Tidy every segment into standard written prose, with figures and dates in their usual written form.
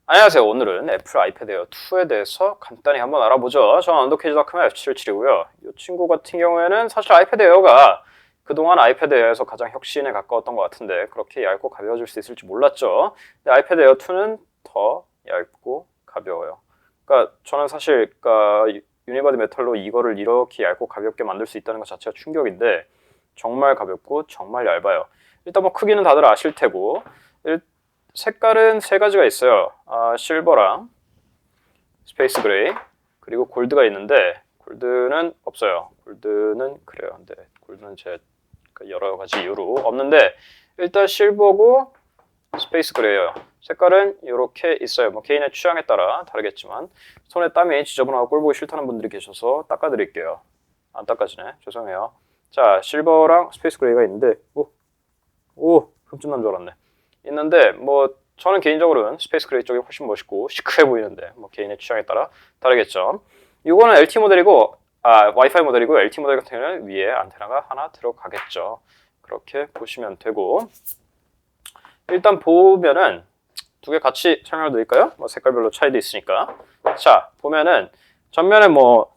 안녕하세요. 오늘은 애플 아이패드 에어 2에 대해서 간단히 한번 알아보죠. 저는 언더케이지닷컴의 F77이고요. 이 친구 같은 경우에는 사실 아이패드 에어가 그동안 아이패드 에어에서 가장 혁신에 가까웠던 것 같은데 그렇게 얇고 가벼워질 수 있을지 몰랐죠. 근데 아이패드 에어 2는 더 얇고 가벼워요. 그러니까 저는 사실 유니바디 메탈로 이거를 이렇게 얇고 가볍게 만들 수 있다는 것 자체가 충격인데 정말 가볍고 정말 얇아요. 일단 뭐 크기는 다들 아실 테고 색깔은 세 가지가 있어요. 실버랑 스페이스 그레이 그리고 골드가 있는데 골드는 없어요. 골드는 그래요. 근데 골드는 제 여러 가지 이유로 없는데 일단 실버고 스페이스 그레이예요. 색깔은 이렇게 있어요. 뭐 개인의 취향에 따라 다르겠지만 손에 땀이 지저분하고 꼴 보기 싫다는 분들이 계셔서 닦아드릴게요. 안 닦아지네. 죄송해요. 자, 실버랑 스페이스 그레이가 있는데 흠집 난 줄 알았네. 있는데 뭐 저는 개인적으로는 스페이스 그레이 쪽이 훨씬 멋있고 시크해 보이는데 뭐 개인의 취향에 따라 다르겠죠. 이거는 LT 모델이고 와이파이 모델이고 LT 모델 같은 경우는 위에 안테나가 하나 들어가겠죠. 그렇게 보시면 되고 일단 보면은 두 개 같이 설명을 드릴까요? 뭐 색깔별로 차이도 있으니까. 자, 보면은 전면에 뭐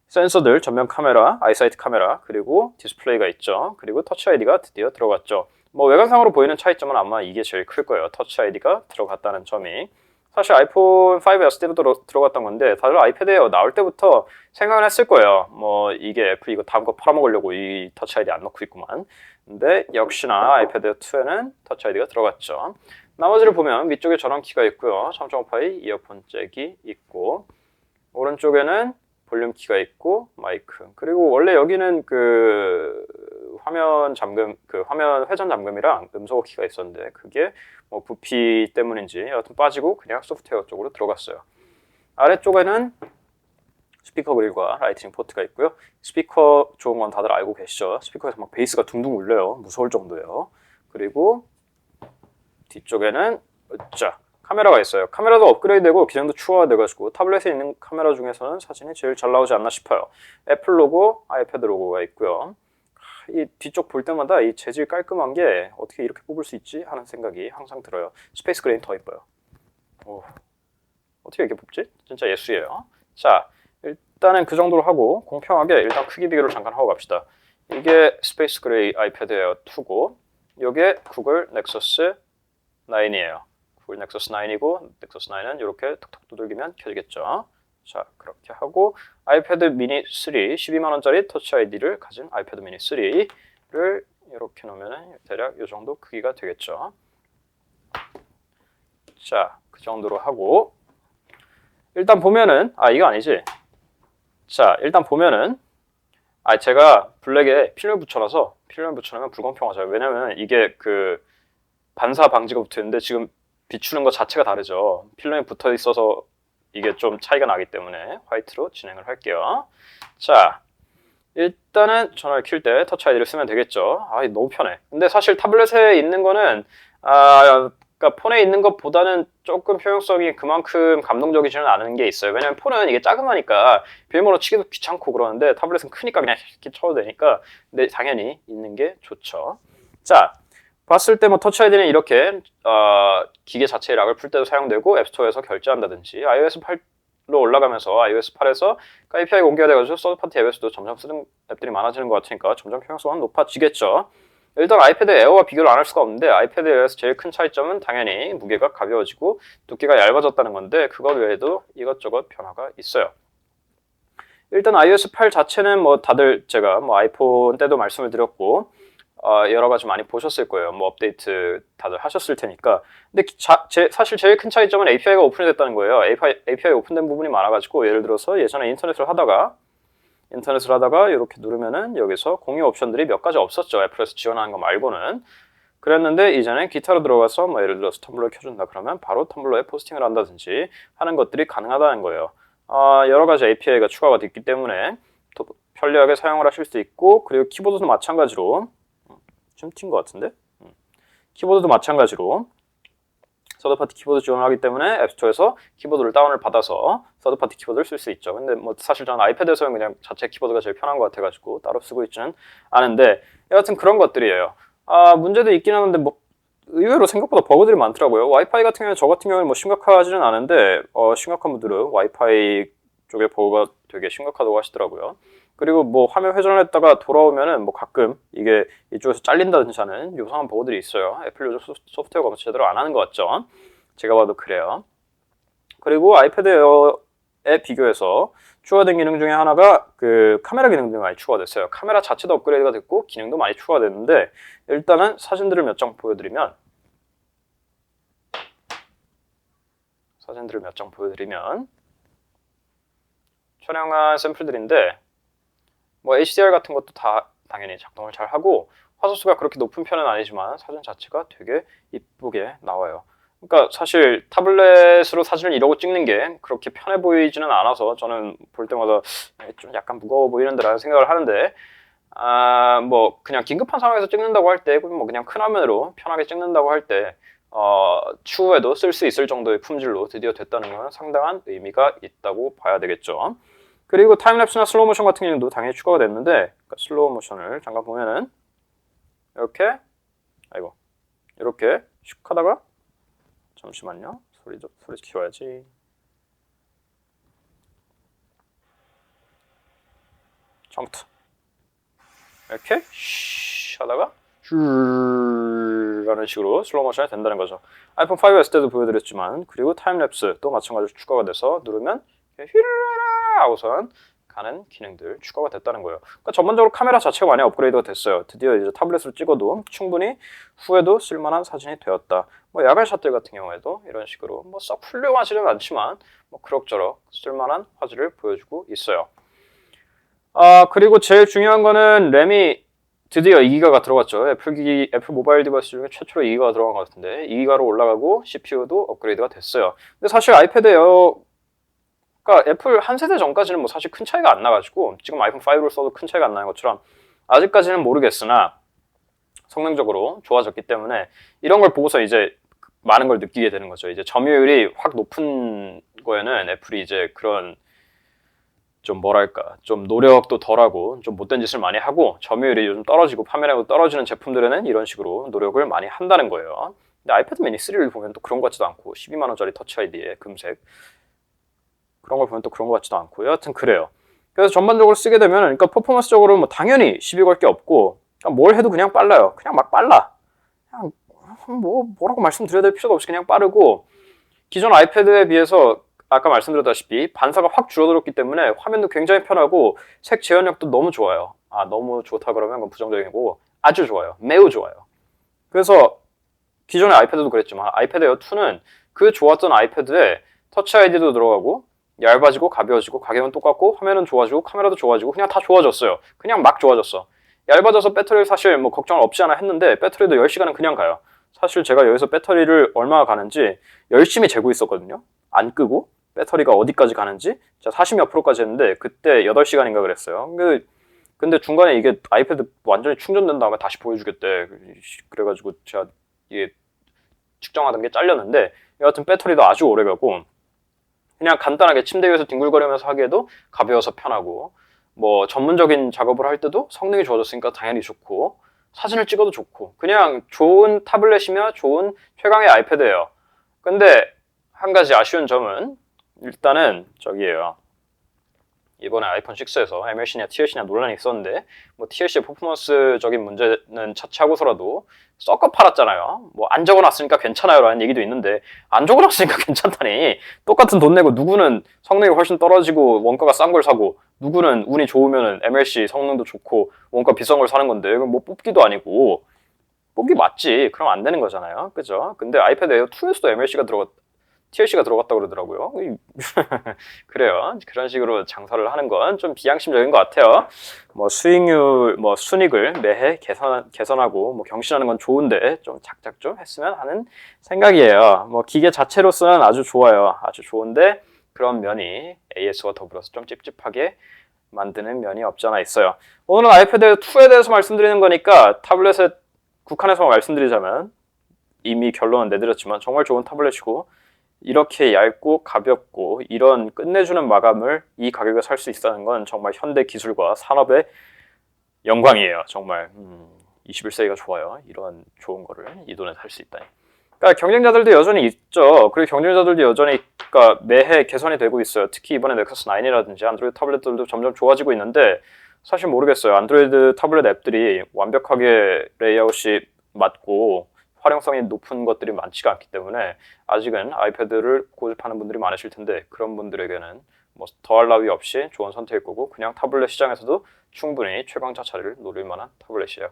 센서들, 전면 카메라, 아이사이트 카메라, 그리고 디스플레이가 있죠. 그리고 터치 아이디가 드디어 들어갔죠. 뭐 외관상으로 보이는 차이점은 아마 이게 제일 클 거예요. 터치 아이디가 들어갔다는 점이. 사실 아이폰 5S 때도 들어갔던 건데 다들 아이패드 에어 나올 때부터 생각을 했을 거예요. 뭐 이게 애플 이거 다음 거 팔아먹으려고 이 터치 아이디 안 넣고 있구만. 근데 역시나 아이패드 에어 2에는 터치 아이디가 들어갔죠. 나머지를 보면 위쪽에 전원 키가 있고요. 3.5파이 이어폰 잭이 있고 오른쪽에는 볼륨 키가 있고 마이크 그리고 원래 여기는 그 화면 잠금 화면 회전 잠금이랑 음소거 키가 있었는데 그게 뭐 부피 때문인지 여하튼 빠지고 그냥 소프트웨어 쪽으로 들어갔어요. 아래쪽에는 스피커 그릴과 라이트닝 포트가 있고요. 스피커 좋은 건 다들 알고 계시죠? 스피커에서 막 베이스가 둥둥 울려요. 무서울 정도예요. 그리고 뒤쪽에는 카메라가 있어요. 카메라도 업그레이드되고 기능도 추가돼가지고 타블렛에 있는 카메라 중에서는 사진이 제일 잘 나오지 않나 싶어요. 애플 로고, 아이패드 로고가 있고요. 이 뒤쪽 볼 때마다 이 재질 깔끔한 게 어떻게 이렇게 뽑을 수 있지? 하는 생각이 항상 들어요. 스페이스 그레이는 더 예뻐요. 어떻게 이렇게 뽑지? 진짜 예술이에요. 자, 일단은 그 정도로 하고 공평하게 일단 크기 비교를 잠깐 하고 갑시다. 이게 스페이스 그레이 아이패드 에어 2고 이게 구글 넥서스 9이에요. 구글 넥서스 9이고 넥서스 9은 이렇게 톡톡 두들기면 켜지겠죠. 자, 그렇게 하고 아이패드 미니 3 12만원짜리 터치 아이디를 가진 아이패드 미니 3를 이렇게 놓으면 대략 이 정도 크기가 되겠죠. 자, 그 정도로 하고 일단 보면은 이거 아니지. 자, 일단 보면은 제가 블랙에 필름 붙여놔서 필름 붙여놓으면 불공평하죠. 왜냐면 이게 그 반사 방지가 붙어있는데 지금 비추는 것 자체가 다르죠. 필름이 붙어 있어서 이게 좀 차이가 나기 때문에 화이트로 진행을 할게요. 자, 일단은 전화를 킬 때 터치 아이디를 쓰면 되겠죠. 너무 편해. 근데 사실 타블렛에 있는 거는 그러니까 폰에 있는 것보다는 조금 효용성이 그만큼 감동적이지는 않은 게 있어요. 왜냐면 폰은 이게 작으니까 비밀번호 치기도 귀찮고 그러는데 타블렛은 크니까 그냥 이렇게 쳐도 되니까 근데 당연히 있는 게 좋죠. 자, 봤을 때 뭐 터치 아이디는 이렇게 기계 자체의 락을 풀 때도 사용되고 앱스토어에서 결제한다든지 iOS 8로 올라가면서 iOS 8에서 API가 공개가 돼가지고 서드파티 앱에서도 점점 쓰는 앱들이 많아지는 것 같으니까 점점 효용성은 높아지겠죠. 일단 아이패드 에어와 비교를 안 할 수가 없는데 아이패드 에어에서 제일 큰 차이점은 당연히 무게가 가벼워지고 두께가 얇아졌다는 건데 그것 외에도 이것저것 변화가 있어요. 일단 iOS 8 자체는 뭐 다들 제가 뭐 아이폰 때도 말씀을 드렸고 여러 가지 많이 보셨을 거예요. 뭐 업데이트 다들 하셨을 테니까. 근데 사실 제일 큰 차이점은 API가 오픈이 됐다는 거예요. API 오픈된 부분이 많아가지고 예를 들어서 예전에 인터넷을 하다가 이렇게 누르면은 여기서 공유 옵션들이 몇 가지 없었죠. 애플에서 지원하는 거 말고는. 그랬는데 이제는 기타로 들어가서 뭐 예를 들어서 텀블러를 켜준다 그러면 바로 텀블러에 포스팅을 한다든지 하는 것들이 가능하다는 거예요. 여러 가지 API가 추가가 됐기 때문에 더 편리하게 사용을 하실 수 있고 그리고 키보드도 마찬가지로 좀 튄 것 같은데? 키보드도 마찬가지로 서드파티 키보드 지원을 하기 때문에 앱스토어에서 키보드를 다운을 받아서 서드파티 키보드를 쓸 수 있죠. 근데 뭐 사실 저는 아이패드에서는 그냥 자체 키보드가 제일 편한 것 같아가지고 따로 쓰고 있지는 않은데 여하튼 그런 것들이에요. 문제도 있긴 하는데 뭐 의외로 생각보다 버그들이 많더라고요. 와이파이 같은 경우는 저 같은 경우는 뭐 심각하지는 않은데 심각한 분들은 와이파이 쪽에 버그가 되게 심각하다고 하시더라고요. 그리고 뭐 화면 회전을 했다가 돌아오면은 뭐 가끔 이게 이쪽에서 잘린다든지 하는 요상한 버그들이 있어요. 애플 요즘 소프트웨어가 제대로 안 하는 것 같죠? 제가 봐도 그래요. 그리고 아이패드 에어에 비교해서 추가된 기능 중에 하나가 그 카메라 기능도 많이 추가됐어요. 카메라 자체도 업그레이드가 됐고 기능도 많이 추가됐는데 일단은 사진들을 몇 장 보여드리면 촬영한 샘플들인데 뭐 HDR 같은 것도 다 당연히 작동을 잘 하고 화소수가 그렇게 높은 편은 아니지만 사진 자체가 되게 이쁘게 나와요. 그러니까 사실 타블렛으로 사진을 이러고 찍는 게 그렇게 편해 보이지는 않아서 저는 볼 때마다 좀 약간 무거워 보이는데라는 생각을 하는데 뭐 그냥 긴급한 상황에서 찍는다고 할 때, 뭐 그냥 큰 화면으로 편하게 찍는다고 할 때 추후에도 쓸 수 있을 정도의 품질로 드디어 됐다는 건 상당한 의미가 있다고 봐야 되겠죠. 그리고 타임랩스나 슬로우 모션 같은 경우도 당연히 추가가 됐는데 그러니까 슬로우 모션을 잠깐 보면은 이렇게 이렇게 슉 하다가 잠시만요. 소리 키워야지. 처음부터 이렇게 하다가 라는 식으로 슬로우 모션이 된다는 거죠. 아이폰 5S 때도 보여드렸지만 그리고 타임랩스도 마찬가지로 추가가 돼서 누르면 하고선 가는 기능들 추가가 됐다는 거예요. 그러니까 전반적으로 카메라 자체가 많이 업그레이드가 됐어요. 드디어 이제 타블렛으로 찍어도 충분히 후에도 쓸만한 사진이 되었다. 뭐 야간샷들 같은 경우에도 이런 식으로 뭐 썩 훌륭하지는 않지만 뭐 그럭저럭 쓸만한 화질을 보여주고 있어요. 그리고 제일 중요한 거는 램이 드디어 2기가가 들어갔죠. 애플 모바일 디바이스 중에 최초로 2기가가 들어간 것 같은데 2기가로 올라가고 CPU도 업그레이드가 됐어요. 근데 사실 아이패드 에어 그러니까 애플 한 세대 전까지는 뭐 사실 큰 차이가 안 나가지고 지금 아이폰 5를 써도 큰 차이가 안 나는 것처럼 아직까지는 모르겠으나 성능적으로 좋아졌기 때문에 이런 걸 보고서 이제 많은 걸 느끼게 되는 거죠. 이제 점유율이 확 높은 거에는 애플이 이제 그런 좀 뭐랄까 좀 노력도 덜하고 좀 못된 짓을 많이 하고 점유율이 요즘 떨어지고 판매량도 떨어지는 제품들에는 이런 식으로 노력을 많이 한다는 거예요. 근데 아이패드 미니 3를 보면 또 그런 것 같지도 않고 12만 원짜리 터치 아이디에 금색 그런 걸 보면 또 그런 것 같지도 않고 여하튼 그래요. 그래서 전반적으로 쓰게 되면 그러니까 퍼포먼스적으로 뭐 당연히 시비 걸 게 없고 그러니까 뭘 해도 그냥 빨라요. 그냥 막 빨라. 그냥 뭐라고 말씀드려야 될 필요도 없이 그냥 빠르고 기존 아이패드에 비해서 아까 말씀드렸다시피 반사가 확 줄어들었기 때문에 화면도 굉장히 편하고 색 재현력도 너무 좋아요. 너무 좋다 그러면 그건 부정적이고 아주 좋아요. 매우 좋아요. 그래서 기존의 아이패드도 그랬지만 아이패드 에어 2는 그 좋았던 아이패드에 터치 아이디도 들어가고 얇아지고 가벼워지고 가격은 똑같고 화면은 좋아지고 카메라도 좋아지고 그냥 다 좋아졌어요. 그냥 막 좋아졌어. 얇아져서 배터리를 사실 뭐 걱정을 없지 않아 했는데 배터리도 10시간은 그냥 가요. 사실 제가 여기서 배터리를 얼마나 가는지 열심히 재고 있었거든요. 안 끄고 배터리가 어디까지 가는지 제가 40몇 프로까지 했는데 그때 8시간인가 그랬어요. 근데 중간에 이게 아이패드 완전히 충전된 다음에 다시 보여주겠대. 그래가지고 제가 이게 측정하던 게 잘렸는데 여하튼 배터리도 아주 오래 가고 그냥 간단하게 침대 위에서 뒹굴거리면서 하기에도 가벼워서 편하고 뭐 전문적인 작업을 할 때도 성능이 좋아졌으니까 당연히 좋고 사진을 찍어도 좋고 그냥 좋은 타블렛이며 좋은 최강의 아이패드예요. 근데 한 가지 아쉬운 점은 일단은 저기예요. 이번에 아이폰 6에서 MLC냐 TLC냐 논란이 있었는데 뭐 TLC의 퍼포먼스적인 문제는 차치하고서라도 썩어 팔았잖아요. 뭐 안 적어놨으니까 괜찮아요 라는 얘기도 있는데 안 적어놨으니까 괜찮다니 똑같은 돈 내고 누구는 성능이 훨씬 떨어지고 원가가 싼 걸 사고 누구는 운이 좋으면 MLC 성능도 좋고 원가 비싼 걸 사는 건데 뭐 뽑기도 아니고 뽑기 맞지 그럼 안 되는 거잖아요. 그죠? 근데 아이패드 에어 2에서도 TLC가 들어갔다고 그러더라고요. 그래요. 그런 식으로 장사를 하는 건 좀 비양심적인 것 같아요. 뭐 수익률, 뭐 순익을 매해 개선하고 뭐 경신하는 건 좋은데 좀 작작 좀 했으면 하는 생각이에요. 뭐 기계 자체로서는 아주 좋아요. 아주 좋은데 그런 면이 AS와 더불어서 좀 찝찝하게 만드는 면이 없지 않아 있어요. 오늘은 아이패드 2에 대해서 말씀드리는 거니까 타블렛에 국한해서 말씀드리자면 이미 결론은 내드렸지만 정말 좋은 타블렛이고 이렇게 얇고 가볍고 이런 끝내주는 마감을 이 가격에 살 수 있다는 건 정말 현대 기술과 산업의 영광이에요. 정말 21세기가 좋아요. 이런 좋은 거를 이 돈에 살 수 있다니. 그러니까 경쟁자들도 여전히 있죠. 그리고 경쟁자들도 여전히 그러니까 매해 개선이 되고 있어요. 특히 이번에 넥서스 9이라든지 안드로이드 타블렛들도 점점 좋아지고 있는데 사실 모르겠어요. 안드로이드 타블렛 앱들이 완벽하게 레이아웃이 맞고 활용성이 높은 것들이 많지가 않기 때문에 아직은 아이패드를 고집하는 분들이 많으실 텐데 그런 분들에게는 뭐 더할 나위 없이 좋은 선택일 거고 그냥 타블렛 시장에서도 충분히 최강자 자리를 노릴 만한 타블렛이에요.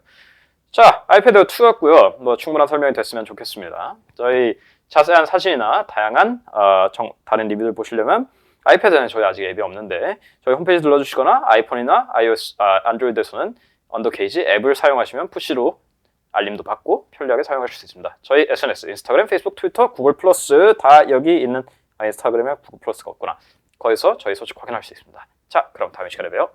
자, 아이패드 2였고요. 뭐 충분한 설명이 됐으면 좋겠습니다. 저희 자세한 사진이나 다양한 다른 리뷰를 보시려면 아이패드는 저희 아직 앱이 없는데 저희 홈페이지 눌러주시거나 아이폰이나 iOS, 안드로이드에서는 언더케이지 앱을 사용하시면 푸시로 알림도 받고 편리하게 사용하실 수 있습니다. 저희 SNS, 인스타그램, 페이스북, 트위터, 구글 플러스 다 여기 있는 인스타그램에 구글 플러스가 없구나. 거기서 저희 소식 확인할 수 있습니다. 자, 그럼 다음 시간에 봬요.